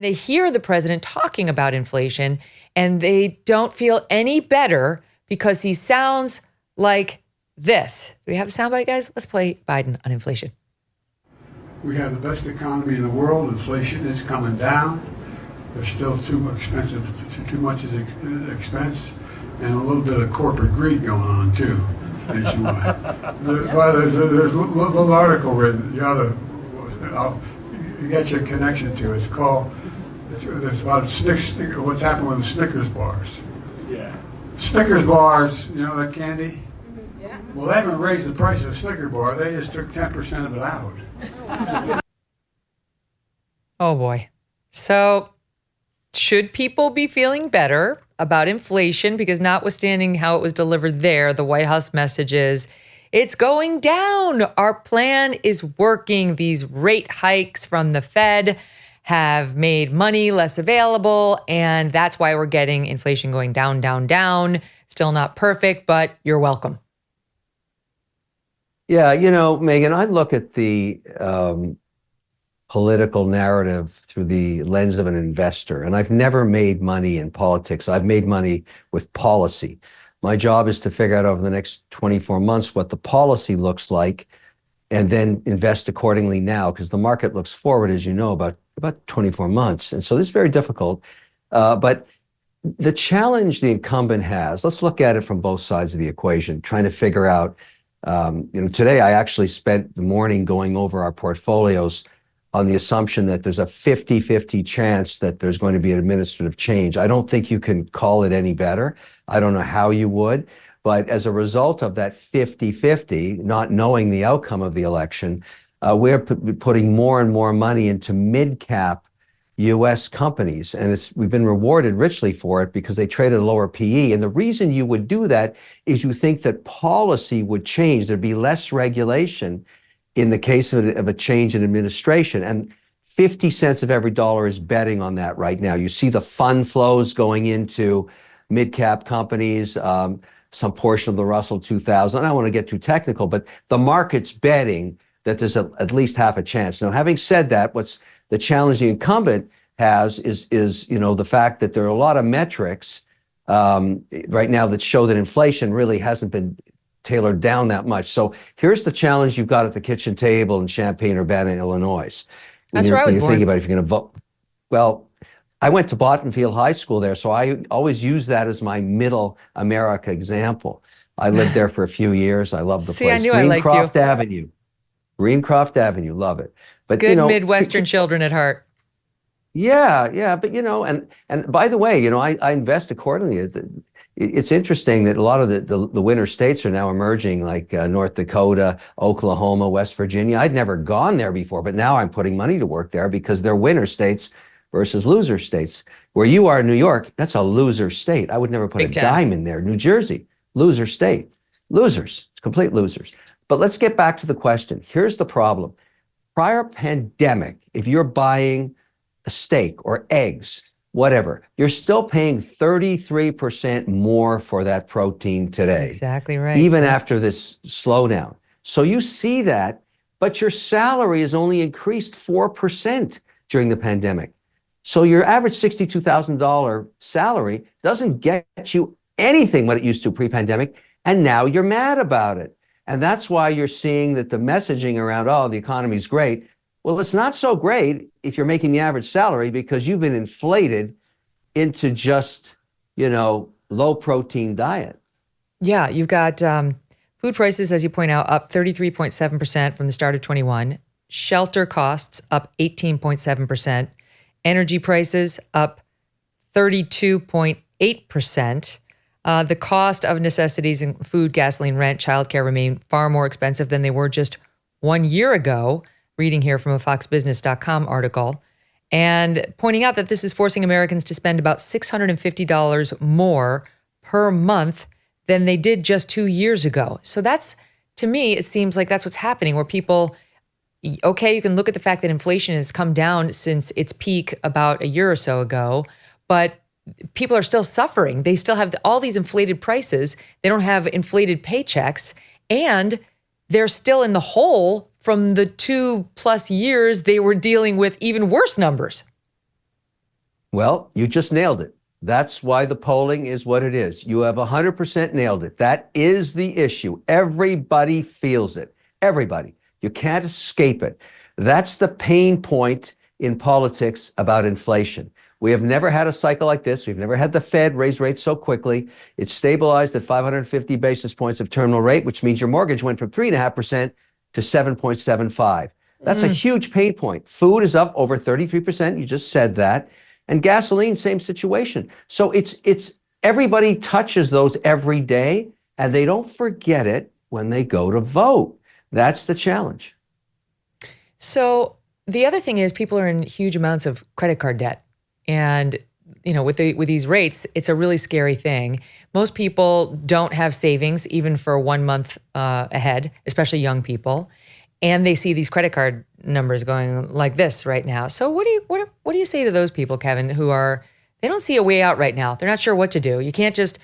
They hear the president talking about inflation and they don't feel any better because he sounds like this. Do we have a soundbite, guys? Let's play Biden on inflation. We have the best economy in the world. Inflation is coming down. There's still too expensive, too much is expense, and a little bit of corporate greed going on too, nationwide. There's a little article written. You ought to get your connection to. It's called. It's about what's happened with the Snickers bars. Yeah. Snickers bars, you know that candy? Yeah. Well, they haven't raised the price of a Snickers bar. They just took 10% of it out. Oh boy. So should people be feeling better about inflation? Because notwithstanding how it was delivered there, the White House message is it's going down. Our plan is working. These rate hikes from the Fed have made money less available, and that's why we're getting inflation going down, down, down. Still not perfect, but you're welcome. Yeah, you know, Megyn, I look at the political narrative through the lens of an investor, and I've never made money in politics. I've made money with policy. My job is to figure out over the next 24 months what the policy looks like and then invest accordingly now, because the market looks forward, as you know, about 24 months. And so this is very difficult. But the challenge the incumbent has, let's look at it from both sides of the equation, trying to figure out, today I actually spent the morning going over our portfolios on the assumption that there's a 50-50 chance that there's going to be an administrative change. I don't think you can call it any better. I don't know how you would. But as a result of that 50-50, not knowing the outcome of the election, we're putting more and more money into mid-cap U.S. companies. And we've been rewarded richly for it because they trade at a lower PE. And the reason you would do that is you think that policy would change. There'd be less regulation in the case of a change in administration. And 50 cents of every dollar is betting on that right now. You see the fund flows going into mid-cap companies, some portion of the Russell 2000. I don't want to get too technical, but the market's betting that there's at least half a chance. Now, having said that, what's the challenge the incumbent has is the fact that there are a lot of metrics right now that show that inflation really hasn't been tailored down that much. So here's the challenge you've got at the kitchen table in Champaign-Urbana, Illinois. That's where I was born. Thinking about if you're going to vote. Well, I went to Bottenfield High School there, so I always use that as my middle America example. I lived there for a few years. I love the place. I knew I liked you. Greencroft Avenue. Greencroft Avenue, love it. But good Midwestern children at heart. Yeah, but and by the way, I invest accordingly. It's interesting that a lot of the winter states are now emerging, like North Dakota, Oklahoma, West Virginia. I'd never gone there before, but now I'm putting money to work there because they're winter states versus loser states. Where you are in New York, that's a loser state. I would never put a dime in there. New Jersey, loser state. Losers, complete losers. But let's get back to the question. Here's the problem. Prior pandemic, if you're buying a steak or eggs, whatever, you're still paying 33% more for that protein today. Exactly right. Even after this slowdown. So you see that, but your salary has only increased 4% during the pandemic. So your average $62,000 salary doesn't get you anything what it used to pre-pandemic, and now you're mad about it. And that's why you're seeing that the messaging around, the economy's great. Well, it's not so great if you're making the average salary because you've been inflated into just, low protein diet. Yeah, you've got food prices, as you point out, up 33.7% from the start of 21. Shelter costs up 18.7%. Energy prices up 32.8%. The cost of necessities and food, gasoline, rent, childcare remain far more expensive than they were just 1 year ago, reading here from a foxbusiness.com article, and pointing out that this is forcing Americans to spend about $650 more per month than they did just 2 years ago. So that's, to me, it seems like that's what's happening, where people, okay, you can look at the fact that inflation has come down since its peak about a year or so ago, but people are still suffering. They still have all these inflated prices. They don't have inflated paychecks, and they're still in the hole from the 2+ years they were dealing with even worse numbers. Well, you just nailed it. That's why the polling is what it is. You have 100% nailed it. That is the issue. Everybody feels it. Everybody. You can't escape it. That's the pain point in politics about inflation. We have never had a cycle like this. We've never had the Fed raise rates so quickly. It's stabilized at 550 basis points of terminal rate, which means your mortgage went from 3.5% to 7.75. That's a huge pain point. Food is up over 33%. You just said that. And gasoline, same situation. So it's everybody touches those every day, and they don't forget it when they go to vote. That's the challenge. So the other thing is people are in huge amounts of credit card debt. And, with these rates, it's a really scary thing. Most people don't have savings even for 1 month ahead, especially young people. And they see these credit card numbers going like this right now. So what do you say to those people, Kevin, they don't see a way out right now? They're not sure what to do. You can't just,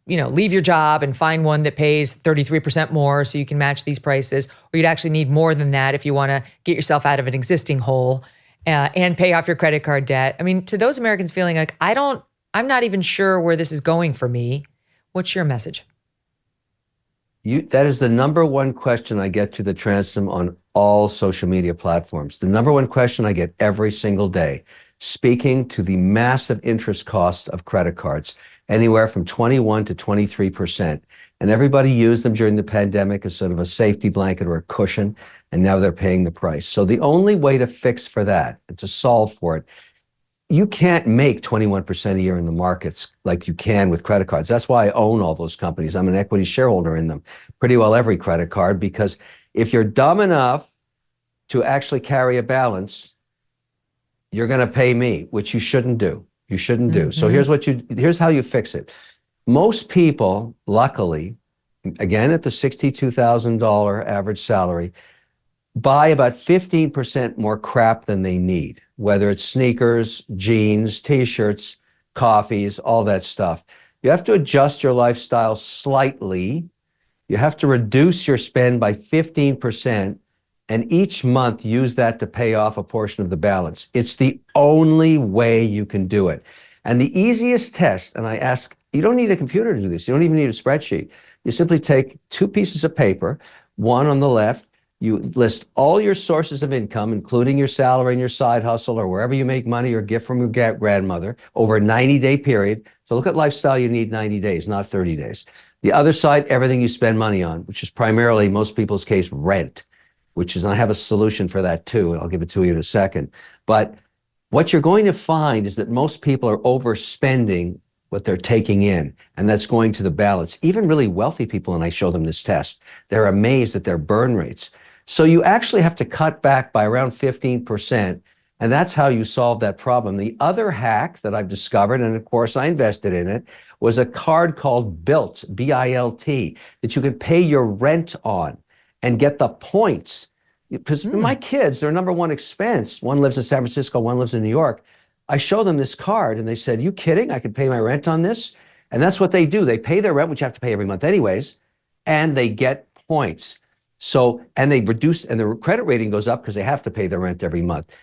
leave your job and find one that pays 33% more so you can match these prices, or you'd actually need more than that if you want to get yourself out of an existing hole and pay off your credit card debt. I mean, to those Americans feeling like, I'm not even sure where this is going for me, what's your message? That is the number one question I get to the transom on all social media platforms. The number one question I get every single day, speaking to the massive interest costs of credit cards, anywhere from 21 to 23%. And everybody used them during the pandemic as sort of a safety blanket or a cushion, and now they're paying the price. So the only way to fix for that and to solve for it, you can't make 21% a year in the markets like you can with credit cards. That's why I own all those companies. I'm an equity shareholder in them, pretty well every credit card, because if you're dumb enough to actually carry a balance, you're going to pay me, which you shouldn't do. You shouldn't do. So here's how you fix it. Most people, luckily, again, at the $62,000 average salary, buy about 15% more crap than they need, whether it's sneakers, jeans, t-shirts, coffees, all that stuff. You have to adjust your lifestyle slightly. You have to reduce your spend by 15%, and each month use that to pay off a portion of the balance. It's the only way you can do it. And the easiest test, and I ask, you don't need a computer to do this. You don't even need a spreadsheet. You simply take 2 pieces of paper, one on the left. You list all your sources of income, including your salary and your side hustle or wherever you make money or gift from your grandmother over a 90-day period. So look at lifestyle you need 90 days, not 30 days. The other side, everything you spend money on, which is primarily, most people's case, rent, and I have a solution for that too, and I'll give it to you in a second. But what you're going to find is that most people are overspending what they're taking in, and that's going to the balance. Even really wealthy people, and I show them this test, they're amazed at their burn rates. So you actually have to cut back by around 15%, and that's how you solve that problem. The other hack that I've discovered, and of course I invested in it, was a card called Bilt, B-I-L-T, that you can pay your rent on and get the points. Because my kids, their number one expense, one lives in San Francisco, one lives in New York. I show them this card and they said, you kidding? I could pay my rent on this? And that's what they do. They pay their rent, which you have to pay every month anyways, and they get points. So, and they reduce, and their credit rating goes up because they have to pay their rent every month.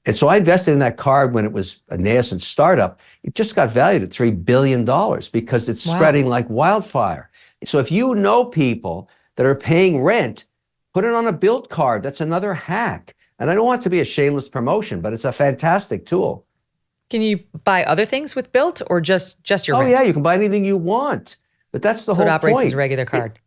And so I invested in that card when it was a nascent startup. It just got valued at $3 billion because it's spreading like wildfire. So if you know people that are paying rent, put it on a Bilt card. That's another hack. And I don't want it to be a shameless promotion, but it's a fantastic tool. Can you buy other things with Bilt or just your rent? Oh yeah, you can buy anything you want. But that's the whole point. So it operates as a regular card.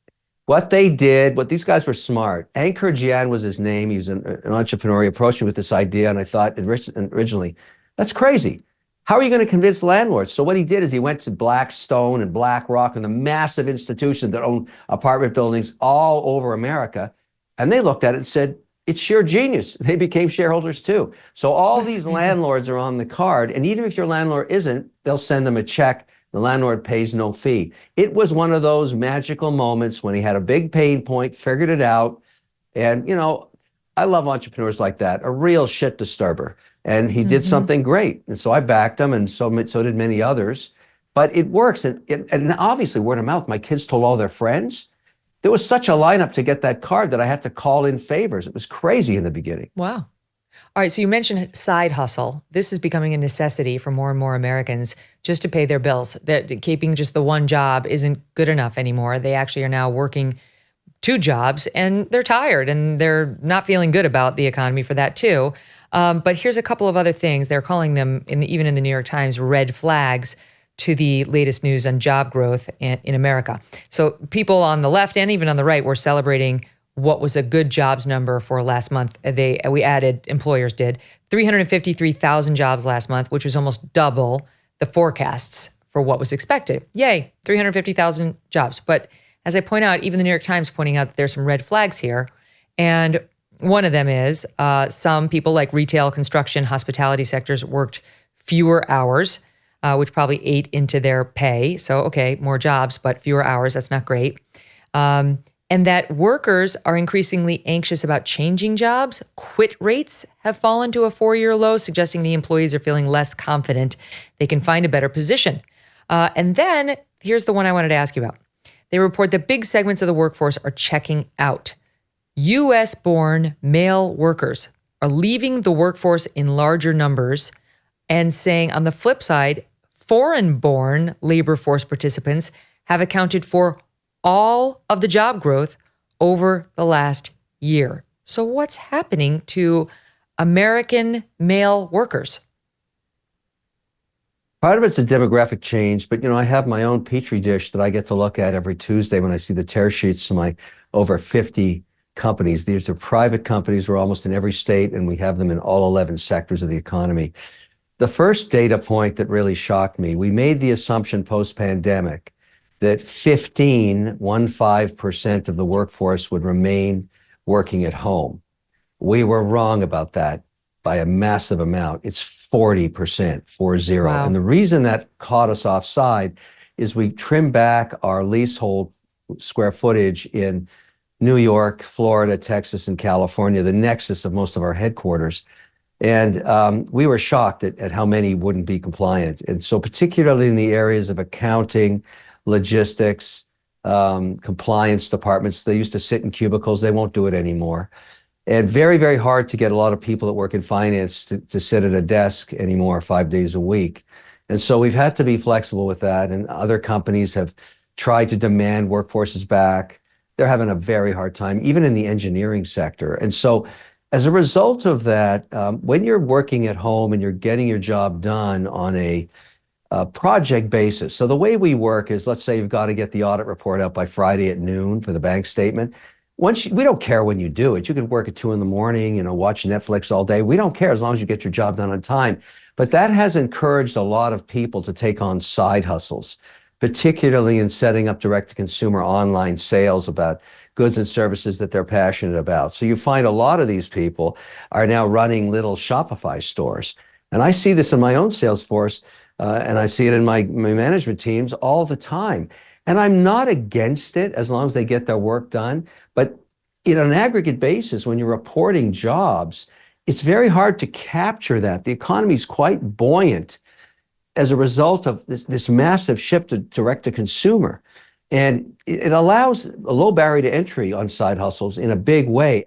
What these guys were smart. Ankur Jain was his name. He was an entrepreneur. He approached me with this idea, and I thought originally, that's crazy. How are you going to convince landlords? So what he did is he went to Blackstone and BlackRock and the massive institutions that own apartment buildings all over America, and they looked at it and said, it's sheer genius. They became shareholders too. So all these landlords are on the card, and even if your landlord isn't, they'll send them a check. The landlord pays no fee. It was one of those magical moments when he had a big pain point, figured it out. And, you know, I love entrepreneurs like that, a real shit disturber. And he did something great. And so I backed him, and so did many others. But it works. And obviously word of mouth, my kids told all their friends. There was such a lineup to get that card that I had to call in favors. It was crazy in the beginning. Wow. All right, so you mentioned side hustle. This is becoming a necessity for more and more Americans just to pay their bills. That keeping just the one job isn't good enough anymore. They actually are now working two jobs and they're tired and they're not feeling good about the economy for that too. But here's a couple of other things. They're calling them, even in the New York Times, red flags to the latest news on job growth in America. So people on the left and even on the right were celebrating what was a good jobs number for last month. Employers did 353,000 jobs last month, which was almost double the forecasts for what was expected. Yay, 350,000 jobs. But as I point out, even the New York Times pointing out that there's some red flags here. And one of them is some people like retail, construction, hospitality sectors worked fewer hours, which probably ate into their pay. So, okay, more jobs, but fewer hours. That's not great. And that workers are increasingly anxious about changing jobs. Quit rates have fallen to a 4-year low, suggesting the employees are feeling less confident they can find a better position. And then here's the one I wanted to ask you about. They report that big segments of the workforce are checking out. U.S.-born male workers are leaving the workforce in larger numbers and saying, on the flip side, foreign-born labor force participants have accounted for all of the job growth over the last year. So what's happening to American male workers? Part of it's a demographic change, but I have my own petri dish that I get to look at every Tuesday when I see the tear sheets to my over 50 companies. These are private companies. We're almost in every state, and we have them in all 11 sectors of the economy. The first data point that really shocked me, we made the assumption post-pandemic that 15% of the workforce would remain working at home. We were wrong about that by a massive amount. It's 40%, 40. Wow. And the reason that caught us offside is we trimmed back our leasehold square footage in New York, Florida, Texas, and California, the nexus of most of our headquarters. And we were shocked at how many wouldn't be compliant. And so particularly in the areas of accounting, logistics, compliance departments, they used to sit in cubicles. They won't do it anymore. And very, very hard to get a lot of people that work in finance to sit at a desk anymore 5 days a week. And so we've had to be flexible with that. And other companies have tried to demand workforces back. They're having a very hard time, even in the engineering sector. And so as a result of that, when you're working at home and you're getting your job done on a project basis. So the way we work is, let's say you've got to get the audit report out by Friday at noon for the bank statement. We don't care when you do it. You can work at 2 a.m, watch Netflix all day. We don't care as long as you get your job done on time. But that has encouraged a lot of people to take on side hustles, particularly in setting up direct-to-consumer online sales about goods and services that they're passionate about. So you find a lot of these people are now running little Shopify stores. And I see this in my own sales force. And I see it in my management teams all the time. And I'm not against it as long as they get their work done. But in an aggregate basis, when you're reporting jobs, it's very hard to capture that. The economy is quite buoyant as a result of this massive shift to direct to consumer. And it allows a low barrier to entry on side hustles in a big way.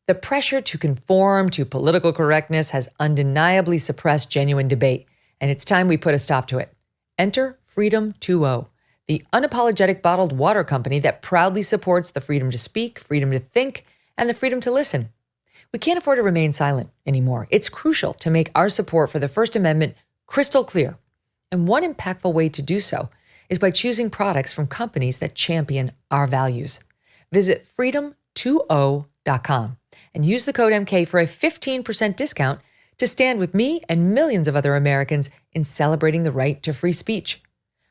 The pressure to conform to political correctness has undeniably suppressed genuine debate. And it's time we put a stop to it. Enter Freedom 2.0, the unapologetic bottled water company that proudly supports the freedom to speak, freedom to think, and the freedom to listen. We can't afford to remain silent anymore. It's crucial to make our support for the First Amendment crystal clear. And one impactful way to do so is by choosing products from companies that champion our values. Visit freedom20.com and use the code MK for a 15% discount to stand with me and millions of other Americans in celebrating the right to free speech.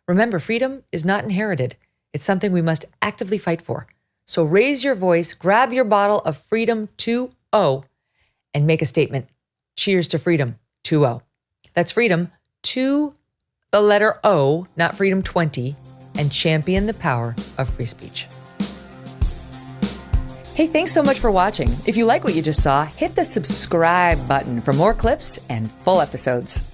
Remember, freedom is not inherited. It's something we must actively fight for. So raise your voice, grab your bottle of Freedom 2.0, and make a statement. Cheers to Freedom 2.0. That's Freedom 2, the letter O, not Freedom 20, and champion the power of free speech. Hey, thanks so much for watching. If you like what you just saw, hit the subscribe button for more clips and full episodes.